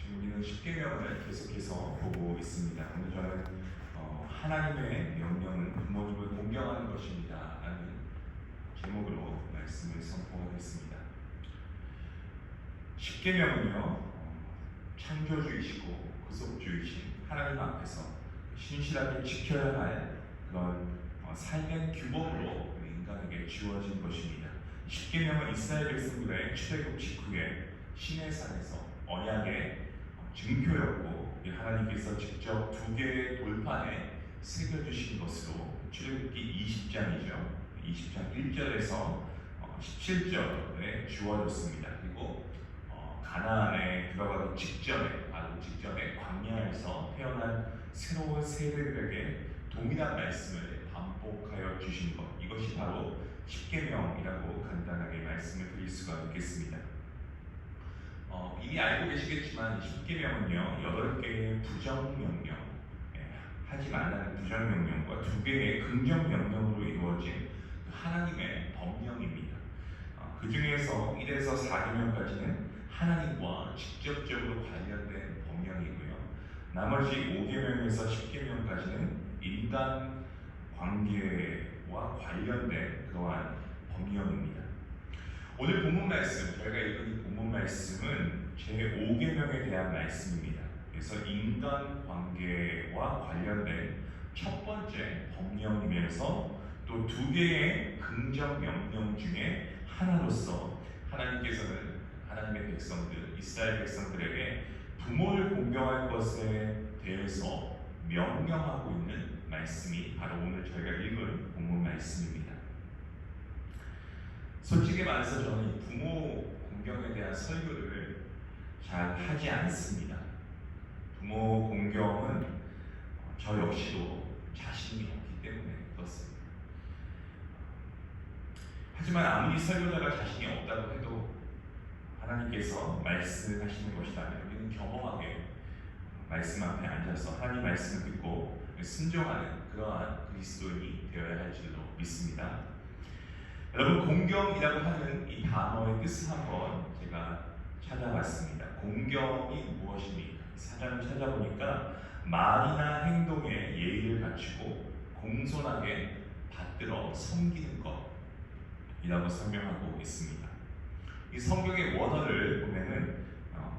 지금 우리는 십계명을 계속해서 보고 있습니다. 오늘 저는 하나님의 명령은 부모님을 공경하는 것입니다 라는 제목으로 말씀을 선포하겠습니다. 십계명은요, 창조주이시고 구속주이신 하나님 앞에서 신실하게 지켜야 할 그런 삶의 규범으로 인간에게 주어진 것입니다. 십계명은 이스라엘 백성들의 출애굽 직후에 시내산에서 언약의 증표였고, 하나님께서 직접 두 개의 돌판에 새겨주신 것으로 출애굽기 20장이죠. 20장 1절에서 17절에 주어졌습니다. 그리고 가나안에 들어가기 직전에, 바로 직전에 광야에서 태어난 새로운 세대들에게 동일한 말씀을 반복하여 주신 것, 이것이 바로 십계명이라고 간단하게 말씀을 드릴 수가 있겠습니다. 이미 알고 계시겠지만 십계명은요, 8개의 부정명령, 하지 말라는 부정명령과 2개의 긍정명령으로 이루어진 하나님의 법령입니다. 그 중에서 1에서 4계명까지는 하나님과 직접적으로 관련된 법령이고요, 나머지 5계명에서 10계명까지는 인간 관계와 관련된 그러한 법령입니다. 오늘 본문 말씀, 저희가 읽은 이 본문 말씀은 제5계명에 대한 말씀입니다. 그래서 인간 관계와 관련된 첫 번째 법령이면서 또 2개의 긍정 명령 중에 하나로서 하나님께서는 하나님의 백성들, 이스라엘 백성들에게 부모를 공경할 것에 대해서 명령하고 있는 말씀이 바로 오늘 저희가 읽은 본문 말씀입니다. 솔직히 말해서 저는 부모 공경에 대한 설교를 잘 하지 않습니다. 부모 공경은 저 역시도 자신이 없기 때문에 그렇습니다. 하지만 아무리 설교자가 자신이 없다고 해도 하나님께서 말씀하시는 것이라면 우리는 겸허하게 말씀 앞에 앉아서 하나님 말씀을 듣고 순종하는 그러한 그리스도인이 되어야 할 줄로 믿습니다. 여러분, 공경이라고 하는 이 단어의 뜻을 한번 제가 찾아봤습니다. 공경이 무엇입니까? 사전을 찾아보니까 말이나 행동에 예의를 갖추고 공손하게 받들어 섬기는 것이라고 설명하고 있습니다. 이 성경의 원어를 보면은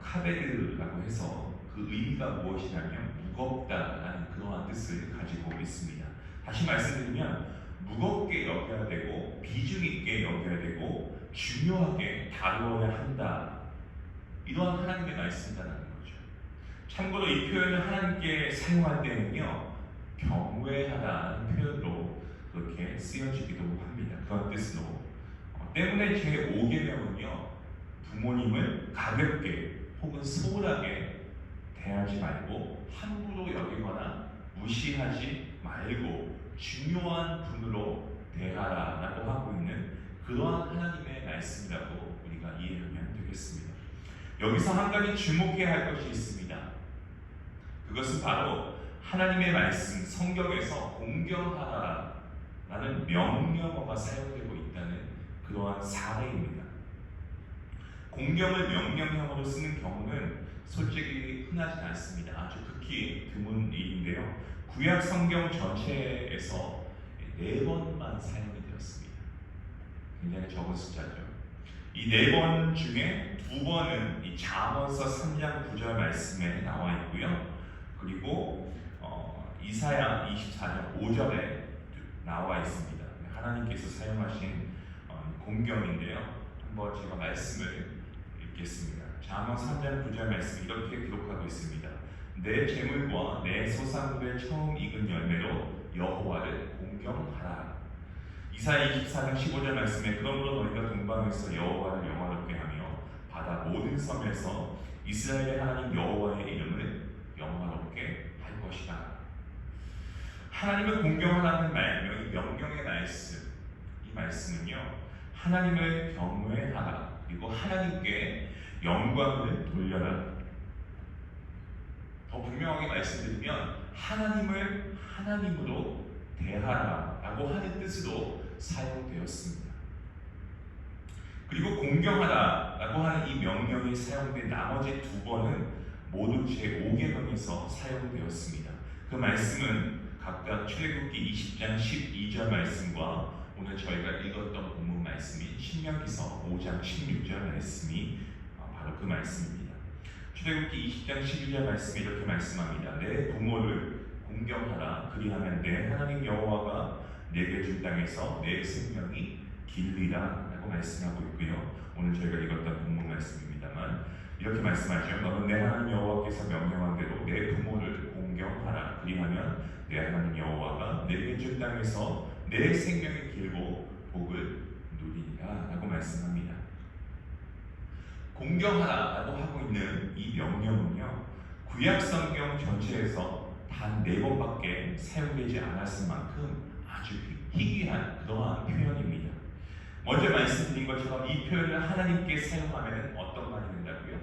카베르라고 해서 그 의미가 무엇이냐면 무겁다라는 그러한 뜻을 가지고 있습니다. 다시 말씀드리면 무겁게 여겨야 되고 비중 있게 여겨야 되고 중요하게 다루어야 한다, 이러한 하나님의 말씀이라는 거죠. 참고로 이 표현을 하나님께 사용할 때는요, 경외하다는 표현으로 그렇게 쓰여지기도 합니다. 그런 뜻으로. 때문에 제5계명은요, 부모님을 가볍게 혹은 소홀하게 대하지 말고 함부로 여기거나 무시하지 말고 중요한 분으로 대하라라고 하고 있는 그러한 하나님의 말씀이라고 우리가 이해하면 되겠습니다. 여기서 한 가지 주목해야 할 것이 있습니다. 그것은 바로 하나님의 말씀, 성경에서 공경하라라는 명령어가 사용되고 있다는 그러한 사례입니다. 공경을 명령형으로 쓰는 경우는 솔직히 흔하지 않습니다. 아주 극히 드문 일인데요, 구약 성경 전체에서 4번만 사용이 되었습니다. 굉장히 적은 숫자죠. 이 4번 중에 2번은 이 잠언서 3장 9절 말씀에 나와 있고요, 그리고 이사야 24장 5절에 나와 있습니다. 하나님께서 사용하신 공경인데요, 한번 제가 말씀을 읽겠습니다. 잠언 3장 9절 말씀 이렇게 기록하고 있습니다. 내 재물과 내 소산물의 처음 익은 열매로 여호와를 공경하라. 이사야 24장 15절 말씀에 그러므로 너희가 동방에서 여호와를 영화롭게 하며 바다 모든 섬에서 이스라엘의 하나님 여호와의 이름을 영화롭게 할 것이다. 하나님을 공경하라는 명령의 말씀, 이 말씀은요, 하나님을 경외하라, 그리고 하나님께 영광을 돌려라. 더 분명하게 말씀드리면 하나님을 하나님으로 대하라라고 하는 뜻으로 사용되었습니다. 그리고 공경하라라고 하는 이 명령이 사용된 나머지 2번은 모두 제5계명에서 사용되었습니다. 그 말씀은 각각 출애굽기 20장 12절 말씀과 오늘 저희가 읽었던 본문 말씀인 신명기서 5장 16절 말씀이 바로 그 말씀입니다. 출애굽기 20장 12절 말씀이 이렇게 말씀합니다. 내 부모를 공경하라. 그리하면 내 하나님 여호와가 내게 준 땅에서 내 생명이 길리라 라고 말씀하고 있고요. 오늘 저희가 읽었던 본문 말씀입니다만 이렇게 말씀하죠. 너는 내 하나님 여호와께서 명령한 대로 내 부모를 공경하라. 그리하면 내 하나님 여호와가 내게 준 땅에서 내 생명이 길고 복을 누리리라 라고 말씀합니다. 공경하라 라고 하고 있는 이 명령은요, 구약성경 전체에서 단 4번밖에 사용되지 않았을 만큼 아주 희귀한 그러한 표현입니다. 먼저 말씀드린 것처럼 이 표현을 하나님께 사용하면 어떤 말이 된다고요?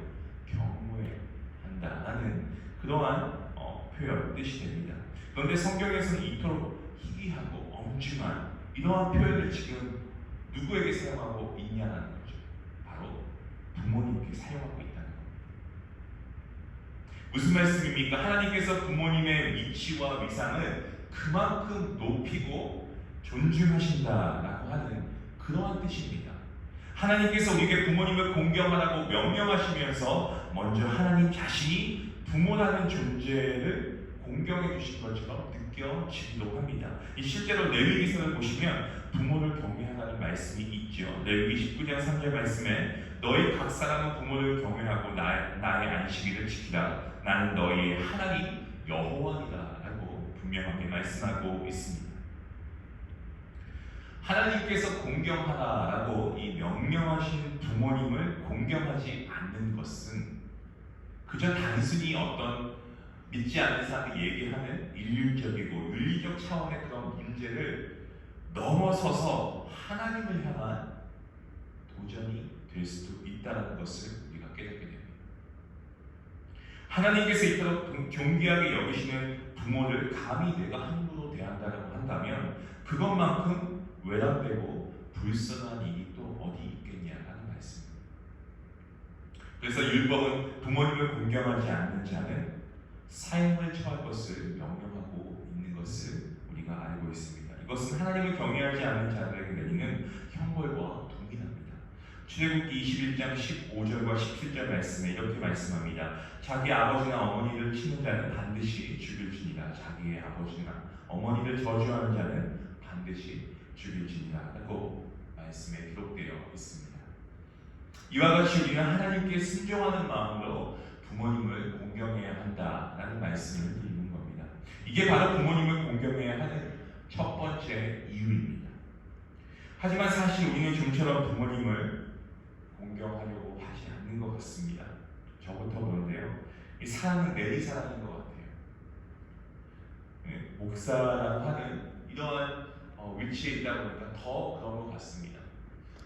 경외한다라는 그러한 표현 뜻이 됩니다. 그런데 성경에서는 이토록 희귀하고 엄중한 이러한 표현을 지금 누구에게 사용하고 있냐는 거죠. 바로 부모님께 사용하고 있다는 겁니다. 무슨 말씀입니까? 하나님께서 부모님의 위치와 위상을 그만큼 높이고 존중하신다라고 하는 그러한 뜻입니다. 하나님께서 우리에게 부모님을 공경하라고 명령하시면서 먼저 하나님 자신이 부모라는 존재를 공경해 주신 것처럼 느껴지기도 합니다. 실제로 레위기서를 보시면 부모를 경외하라는 말씀이 있죠. 레위기 19장 3절 말씀에 너희 각 사람은 부모를 경외하고 나의 안식일을 지키라. 나는 너희의 하나님 여호와니라 라고 분명하게 말씀하고 있습니다. 하나님께서 공경하라라고 이 명령하신 부모님을 공경하지 않는 것은 그저 단순히 어떤 믿지 않는 사람이 얘기하는 인륜적이고 윤리적 차원의 그런 문제를 넘어서서 하나님을 향한 도전이 될 수도 있다는 것을 우리가 깨닫게 됩니다. 하나님께서 이토록 존귀하게 여기시는 부모를 감히 내가 함부로 대한다고 한다면 그것만큼 외람되고 불쌍한 일이 또 어디 있겠냐라는 말씀입니다. 그래서 율법은 부모님을 공경하지 않는 자는 사형을 처할 것을 명령하고 있는 것을 우리가 알고 있습니다. 이것은 하나님을 경외하지 않는 자들에게 내리는 형벌과 동일합니다. 출애굽기 21장 15절과 17절 말씀에 이렇게 말씀합니다. 자기 아버지나 어머니를 치는 자는 반드시 죽일지니라. 자기의 아버지나 어머니를 저주하는 자는 반드시 죽일지니라 라고 말씀에 기록되어 있습니다. 이와 같이 우리는 하나님께 순종하는 마음으로 부모님을 공경해야 한다라는 말씀을 드리는 겁니다. 이게 바로 부모님을 공경해야 하는 첫 번째 이유입니다. 하지만 사실 우리는 좀처럼 부모님을 공경하려고 하지 않는 것 같습니다. 저부터 그런데요. 이 사랑은 내리사랑인 것 같아요. 목사라고 하는 이러한 위치에 있다 보니까 더 그런 것 같습니다.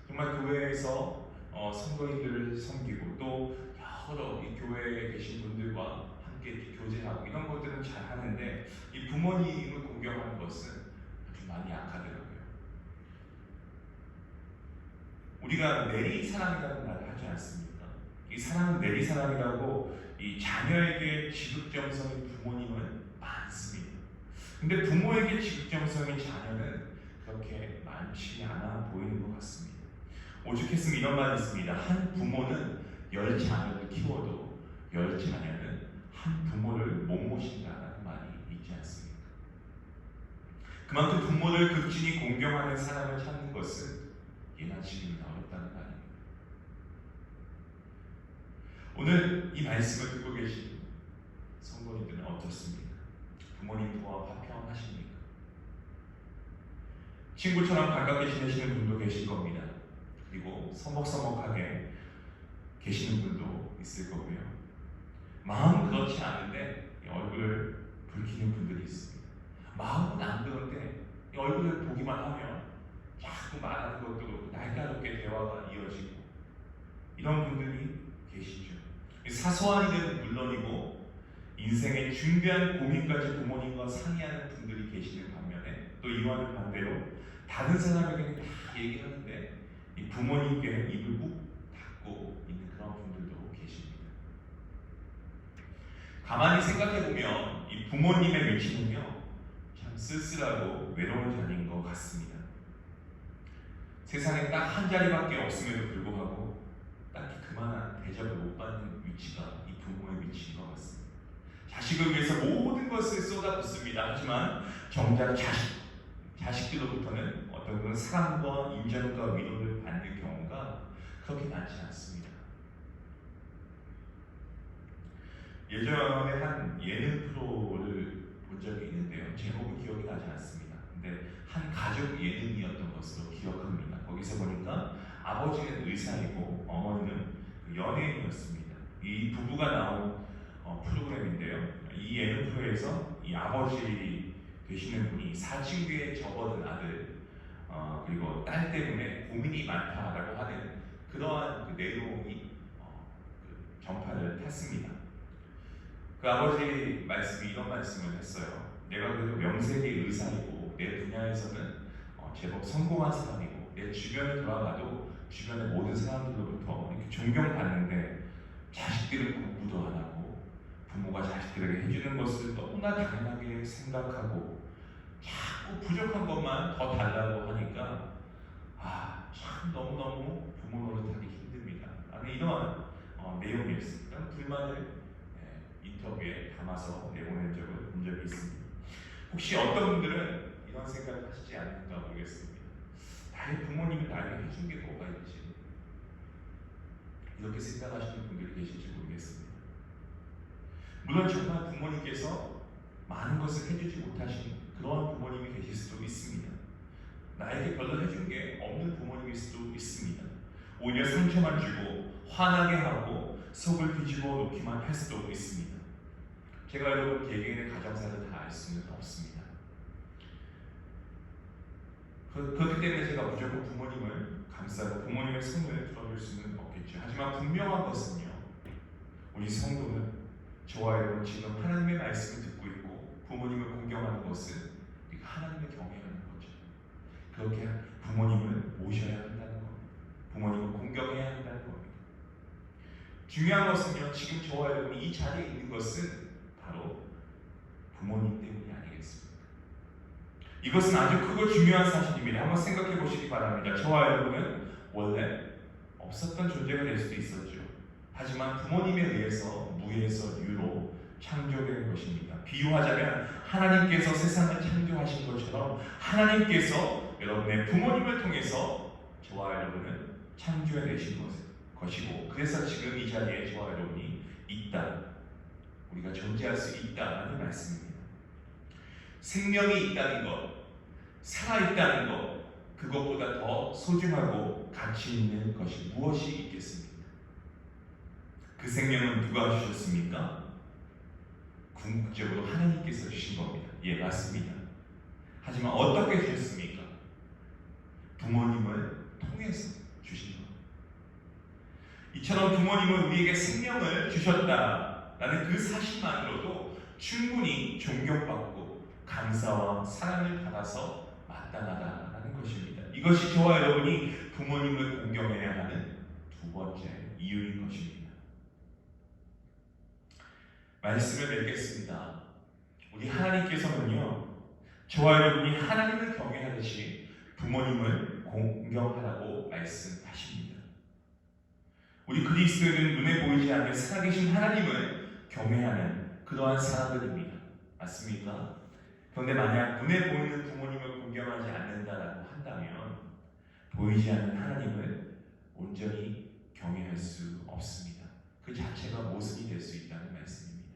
정말 교회에서 성도인들을 섬기고 또 여러 이 교회에 계신 분들과 함께 교제하고 이런 것들은 잘 하는데 이 부모님을 공경하는 것은 좀 많이 약하더라고요. 우리가 내리사랑이라는 말을 하지 않습니까? 이 사랑은 내리사랑이라고 이 자녀에게 지극정성인 부모님은 많습니다. 근데 부모에게 지극정성인 자녀는 그렇게 많지 않아 보이는 것 같습니다. 오죽했으면 이런 말이 있습니다. 한 부모는 10자녀를 키워도 10자녀는 한 부모를 못 모신다는 말이 있지 않습니까? 그만큼 부모를 극진히 공경하는 사람을 찾는 것은 예나 지금이나 어렵다는 말입니다. 오늘 이 말씀을 듣고 계신 성도님들은 어떻습니까? 부모님과 화평하십니까? 친구처럼 가깝게 지내시는 분도 계실 겁니다. 그리고 서먹서먹하게 계시는 분도 있을 거고요. 마음은 그렇지 않은데 얼굴을 붉히는 분들이 있습니다. 마음은 안 그런데 얼굴을 보기만 하면 자꾸 말하는 것도 그렇고 날카롭게 대화가 이어지고 이런 분들이 계시죠. 사소한 일은 물론이고 인생의 중대한 고민까지 부모님과 상의하는 분들이 계시는 반면에 또 이와는 반대로 다른 사람에게는 다 얘기하는데 이 부모님께는 입을 꾹 닫고 있는 그런 분들도 계십니다. 가만히 생각해보면 이 부모님의 위치는요, 참 쓸쓸하고 외로운 자리인 것 같습니다. 세상에 딱 한 자리밖에 없음에도 불구하고 딱히 그만한 대접을 못 받는 위치가 이 부모의 위치인 것 같습니다. 자식을 위해서 모든 것을 쏟아붓습니다. 하지만 정작 자식들로부터는 어떤 그런 사랑과 인정과 위로를 받는 경우가 그렇게 많지 않습니다. 예전에 한 예능 프로를 본 적이 있는데요. 제목은 기억이 나지 않습니다. 근데 한 가족 예능이었던 것으로 기억합니다. 거기서 보니까 아버지는 의사이고 어머니는 연예인이었습니다. 이 부부가 나온 프로그램인데요. 이 예능 프로에서 이 아버지 되시는 분이 사춘기에 접어든 아들 그리고 딸 때문에 고민이 많다라고 하는 그러한 그 내용이 그 전파를 탔습니다. 그 아버지 말씀이 이런 말씀을 했어요. 내가 그래도 명색이 의사이고 내 분야에서는 제법 성공한 사람이고 내 주변에 돌아가도 주변의 모든 사람들로부터 이렇게 존경받는데 자식들은 공부도 안 하고 부모가 자식들에게 해주는 것을 너무나 당연하게 생각하고 자꾸 부족한 것만 더 달라고 하니까 참 너무너무 부모 노릇하기 힘듭니다. 라는 이러한 내용이었습니다. 불만을 인터뷰에 담아서 내보낸 적을 본 적이 있습니다. 혹시 어떤 분들은 이런 생각을 하시지 않는가 모르겠습니다. 나의 부모님이 나에게 해준 게 뭐가 있지? 이렇게 생각하시는 분들이 계실지 모르겠습니다. 물론 정말 부모님께서 많은 것을 해주지 못하신 그러한 부모님이 계실 수도 있습니다. 나에게 별로 해준 게 없는 부모님일 수도 있습니다. 오히려 상처만 주고 화나게 하고 속을 뒤집어 놓기만 할 수도 있습니다. 제가 여러분 개개인의 가정사를 다 알 수는 없습니다. 그렇기 때문에 제가 무조건 부모님을 감싸고 부모님의 손을 들어줄 수는 없겠죠. 하지만 분명한 것은요, 우리 성도는 저와 여러분 지금 하나님의 말씀을 듣고 있고 부모님을 공경하는 것은 우리가 하나님을 경외하는 거죠. 그렇게 부모님을 모셔야 한다는 겁니다. 부모님을 공경해야 한다는 겁니다. 중요한 것은요, 지금 저와 여러분이 이 자리에 있는 것은 바로 부모님 때문이 아니겠습니까? 이것은 아주 크고 중요한 사실입니다. 한번 생각해 보시기 바랍니다. 저와 여러분은 원래 없었던 존재가 될 수도 있었죠. 하지만 부모님에 의해서 무에서 유로 창조된 것입니다. 비유하자면 하나님께서 세상을 창조하신 것처럼 하나님께서 여러분의 부모님을 통해서 저와 여러분은 창조해내신 것이고, 그래서 지금 이 자리에 저와 여러분이 있다, 우리가 존재할 수 있다는 말씀입니다. 생명이 있다는 것, 살아있다는 것, 그것보다 더 소중하고 가치 있는 것이 무엇이 있겠습니까? 그 생명은 누가 주셨습니까? 궁극적으로 하나님께서 주신 겁니다. 예, 맞습니다. 하지만 어떻게 주셨습니까? 부모님을 통해서 주신 겁니다. 이처럼 부모님은 우리에게 생명을 주셨다라는 그 사실만으로도 충분히 존경받고 감사와 사랑을 받아서 마땅하다라는 것입니다. 이것이 저와 여러분이 부모님을 공경해야 하는 두 번째 이유인 것입니다. 말씀을 맺겠습니다. 우리 하나님께서는요, 저와 여러분이 하나님을 경외하듯이 부모님을 공경하라고 말씀하십니다. 우리 그리스도인은 눈에 보이지 않는 살아계신 하나님을 경외하는 그러한 사람들입니다. 맞습니까? 그런데 만약 눈에 보이는 부모님을 공경하지 않는다라고 한다면 보이지 않는 하나님을 온전히 경외할 수 없습니다. 그 자체가 모순이 될 수 있다는 말씀입니다.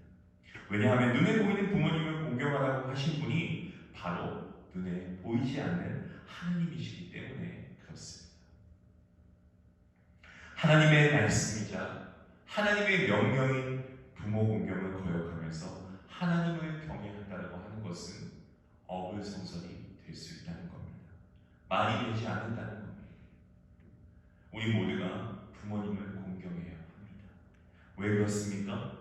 왜냐하면 눈에 보이는 부모님을 공경하라고 하신 분이 바로 눈에 보이지 않는 하나님이시기 때문에 그렇습니다. 하나님의 말씀이자 하나님의 명령인 부모 공경을 거역하면서 하나님을 경외한다고 하는 것은 어불성설이 될 수 있다는 겁니다. 말이 되지 않는다는 겁니다. 우리 모두가 부모님을 공경해야 합니다. 왜 그렇습니까?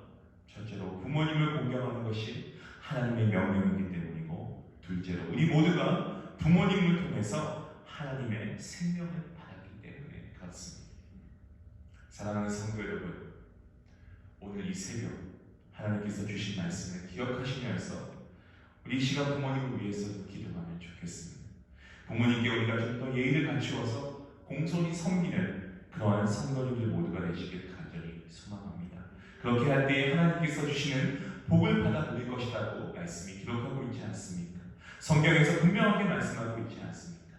첫째로 부모님을 공경하는 것이 하나님의 명령이기 때문이고, 둘째로 우리 모두가 부모님을 통해서 하나님의 생명을 받았기 때문에 그렇습니다. 사랑하는 성도 여러분, 오늘 이 새벽 하나님께서 주신 말씀을 기억하시면서 우리 이 시간 부모님을 위해서 기도하면 좋겠습니다. 부모님께 우리가 좀 더 예의를 갖추어서 공손히 섬기는 그러한 성도님들 모두가 되시길 간절히 소망합니다. 그렇게 할 때 하나님께서 주시는 복을 받아 누릴 것이라고 말씀이 기록하고 있지 않습니까? 성경에서 분명하게 말씀하고 있지 않습니까?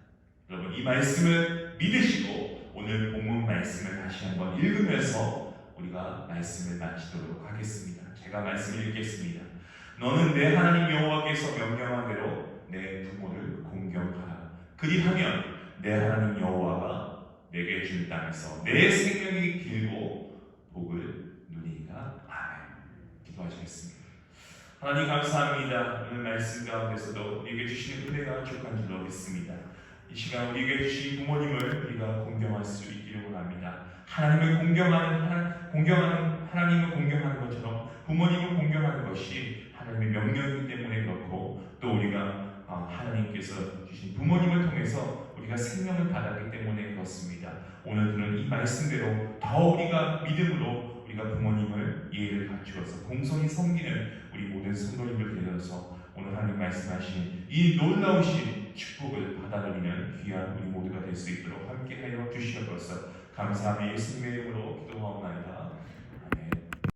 여러분, 이 말씀을 믿으시고 오늘 본문 말씀을 다시 한번 읽으면서 우리가 말씀을 마치도록 하겠습니다. 제가 말씀을 읽겠습니다. 너는 내 하나님 여호와께서 명령한 대로 내 부모를 공경하라. 그리하면 내 하나님 여호와가 내게 준 땅에서 내 생명이 길고 복을 누리리라. 아멘. 기도하시겠습니다. 하나님 감사합니다. 오늘 말씀 가운데서도 우리에게 주시는 은혜가 족한 줄로 믿습니다. 이 시간 우리에게 주신 부모님을 우리가 공경할 수 있기를 원합니다. 하나님을 공경하는 하나님을 공경하는 것처럼 부모님을 공경하는 것이 하나님의 명령이기 때문에 그렇고, 또 우리가 하나님께서 주신 부모님을 통해서 우리가 생명을 받았기 때문에 그렇습니다. 오늘은 이 말씀대로 더 우리가 믿음으로 우리가 부모님을 예의를 갖추어서 공손히 섬기는 우리 모든 성도님을 데려서 오늘 하나님 말씀하신 이 놀라우신 축복을 받아들이는 귀한 우리 모두가 될 수 있도록 함께하여 주시옵소서. 감사하며 예수님의 이름으로 기도하옵나이다.